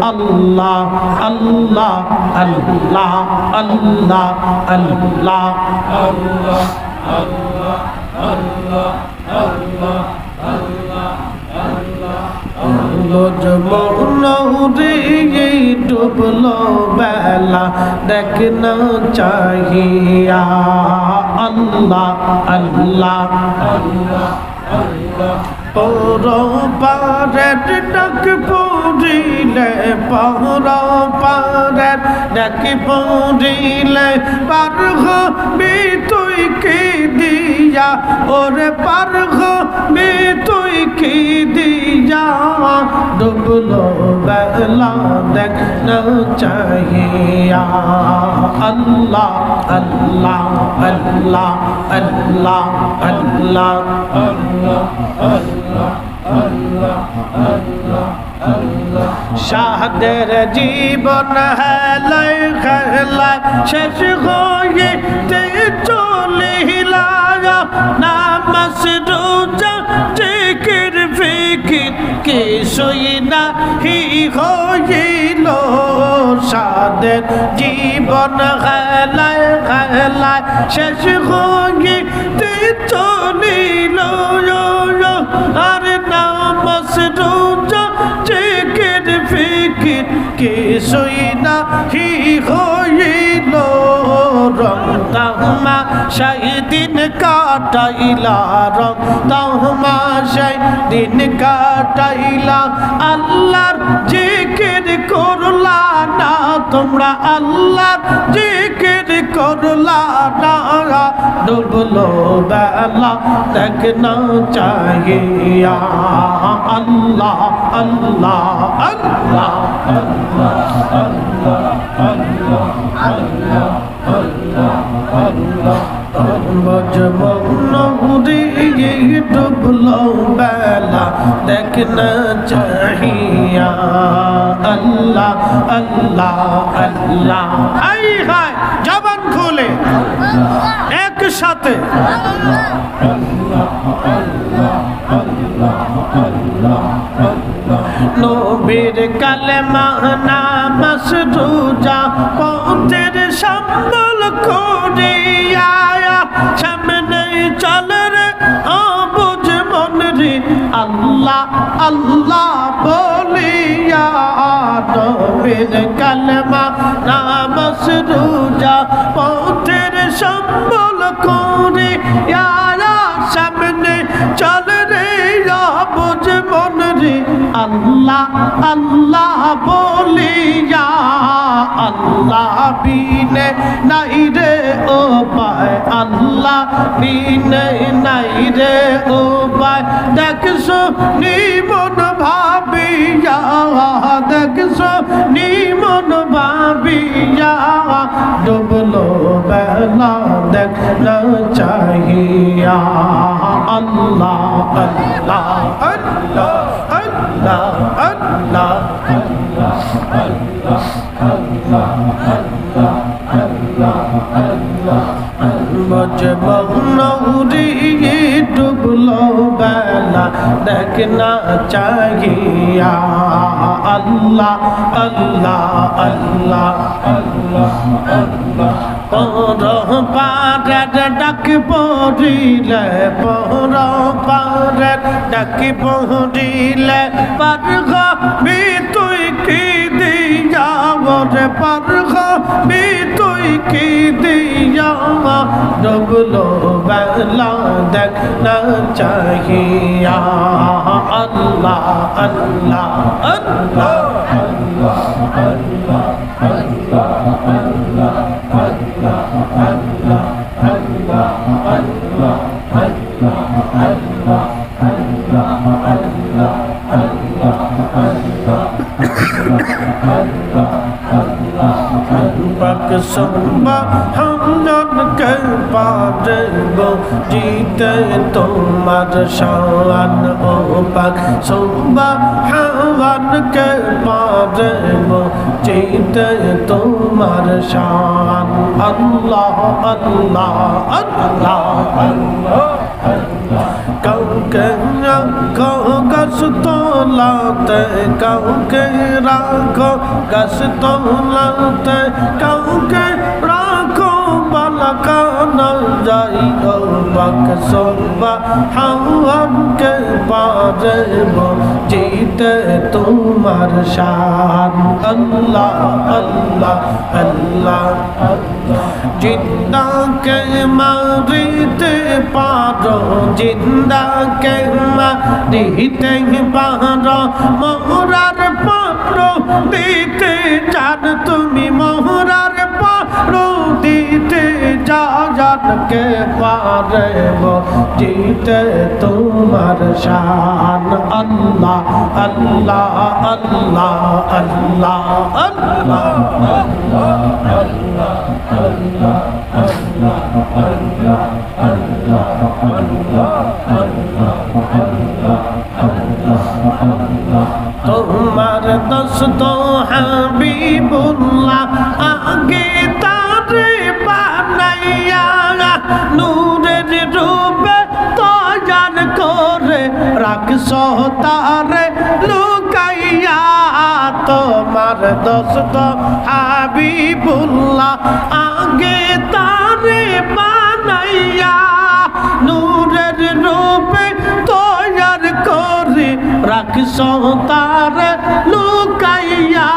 আল্লাহ আল্লাহ আল্লাহ আল্লাহ আল্লাহ আল্লাহ আল্লাহ আল্লাহ আল্লাহ আল্লাহ আল্লাহ ডুবলো বেলা দেখনা চাহিয়া আল্লাহ আল্লাহ আল্লাহ আল্লাহ পর পারের ডাক পড়িলে পর পারের ডাক পড়িলে পার হবি তুই কি দিয়া ওরে পার হবি তুই কি দিয়া ডুবলো বেলা দেখ না চাহিয়া আল্লাহ আল্লাহ আল্লাহ আল্লাহ আল্লাহ আল্লাহ আল্লাহ আল্লাহ আল্লাহ আল্লাহ শাহাদের জীবন হেলায় খেলায় শেষ হইতে চলিলা নামাজ রোজা জিকির ফিকির কিছুই নাহি হইল শাহাদের জীবন হেলায় খেলায় শেষ হইতে চলিল আর নামাজ রোজা জিকির ফিকির কিছুই নাহি হইল রং তামাশায় দিন কাটাইলা রং তামাশায় দিন কাটাইলা আল্লাহর জিকির করলা না তোমরা আল্লাহর জিকির করলা না ডুবলো বেলা দেখ না চাহিয়া আল্লাহ আল্লাহ আল্লাহ আল্লাহ আল্লাহ আল্লাহ আল্লাহ আল্লাহ আল্লাহ ডুবলো বেলা দেখ না চাহিয়া আল্লাহ আল্লাহ আল্লাহ আই হায় জবান খুলে একসাথে নবীর কালেমা নামাজ রোজা পথের সম্বল করিয়া সামনে চল রে বুঝ মন রে আল্লাহ আল্লাহ বলিয়া নবীর কালেমা নামাজ রোজা পথের সম্বল করিয়া সামনে চল রে বুঝ মন রে আল্লাহ আল্লাহ বলিয়া আল্লাহ বিনে নাই রে ও পায় আল্লাহ বিনে নাই রে ও পায় দেখছো নিমন ভাবিয়া দেখছো নিমন ভাবিয়া ডুবলো বেলা দেখ না চাহিয়া আল্লাহ আল্লাহ আল্লাহ আল্লাহ আল্লাহ আল্লাহ আল্লাহ আল্লাহ আল্লাহ আল্লাহ আল্লাহ মজবুরি ডুবলো বেলা দেখ না চাহিয়া আল্লাহ আল্লাহ আল্লাহ আল্লাহ আল্লাহ পর পারের ডাক পড়িলে পর পারের ডাক পড়িলে পার হবি তুই কি দিয়া রে পার হবি তুই কি দিয়া ডুবলো বেলা দেখ না চাহিয়া আল্লাহ আল্লাহ আল্লাহ আল্লাহ আল্লাহ আল্লাহ আল্লাহ আল্লাহ আল্লাহ আল্লাহ আল্লাহ আল্লাহ আল্লাহ আল্লাহ আল্লাহ আল্লাহ আল্লাহ পাক সুবহানাল্লাহ কে পারব জিতে তোমার শান ও পাক সুবহানাল্লাহ কে পারব জিতে তোমার শান আল্লাহ আল্লাহ আল্লাহ আল্লাহ কাউকে রাখো গাছ তলাতে, কাউকে রাখো গাছ তলাতে, কাউকে রাখো বালাকানা যাই গো বাক সুবহানকে পারব জিতে তোমার শান। আল্লাহ আল্লাহ আল্লাহ জিন্দাকে মারিতে পারো, জিন্দাকে মারিতে পারো, মোহরার পারো দিতে চান তুমি, মোহরার পারো দিতে জানকে পারব জিতে তোমার শান। আল্লাহ আল্লাহ আল্লাহ আল্লাহ আল্লাহ তোমার দোস্ত হাবিবুল্লাহ আগে তারে বানাইয়া নূরের রূপে তৈয়ার করে রাখছো তারে লুকাইয়া। তোমার দোস্ত হাবিবুল্লাহ আগে তারে বানাইয়া নূরের রূপে তৈয়ার করে রাখছো তারে লুকাইয়া।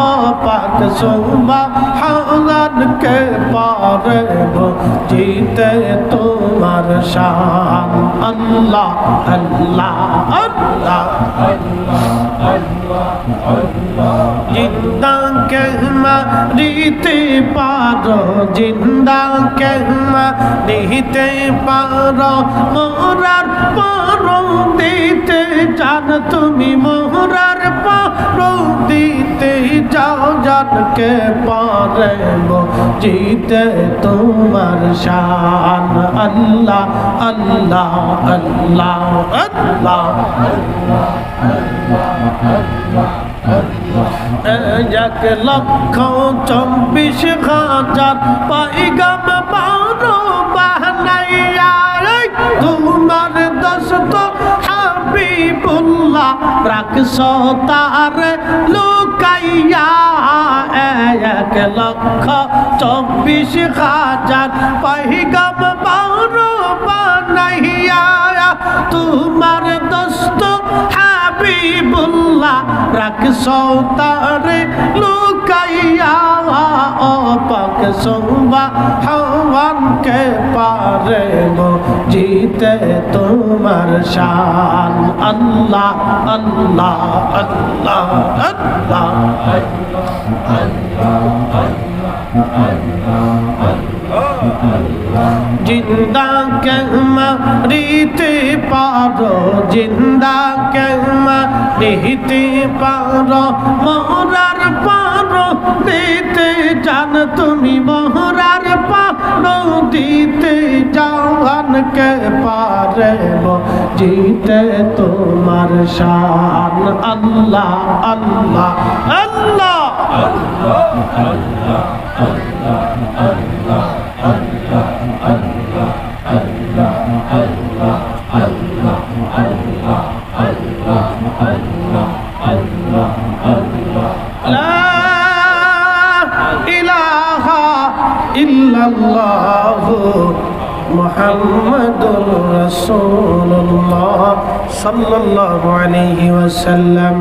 ও পাক সুবহানকে পারব জিতে তোমার শান। আল্লাহ আল্লাহ আল্লাহ জিন্দাকে মারিতে পারো, জিন্দাকে মারিতে পারো, মোহরার পারো দিতে চান তুমি, মোহরার পারো দিতে যাও জানকে পারব জিতে তোমার শান। আল্লাহ আল্লাহ আল্লাহ আল্লাহ এক লক্ষ 24,000 পাইগাম পারো বানাইয়া তোমার দোস্ত হাবিবুল্লাহ রাখছো তারে লুকাইয়া। 1,24,000 পাইগাম পারো বানাইয়া তোমার দোস্ত হাবিবুল্লাহ রাখছো তারে লুকাইয়া। ও পাক সুবহানকে পারব জিতে তোমার শান। আল্লাহ আল্লাহ আল্লাহ আল্লাহ জিন্দাকে মারিতে পারো, জিন্দাকে মারিতে পারো, মোহরার পারো দিতে জান তুমি, মোহরার পারো দিতে জানকে পারব জিতে তোমার শান। আল্লাহ আল্লাহ আল্লাহ লা ইলাহা ইল্লাল্লাহু মুহাম্মাদুর রাসূলুল্লাহ সাল্লাল্লাহু আলাইহি ওয়াসাল্লাম।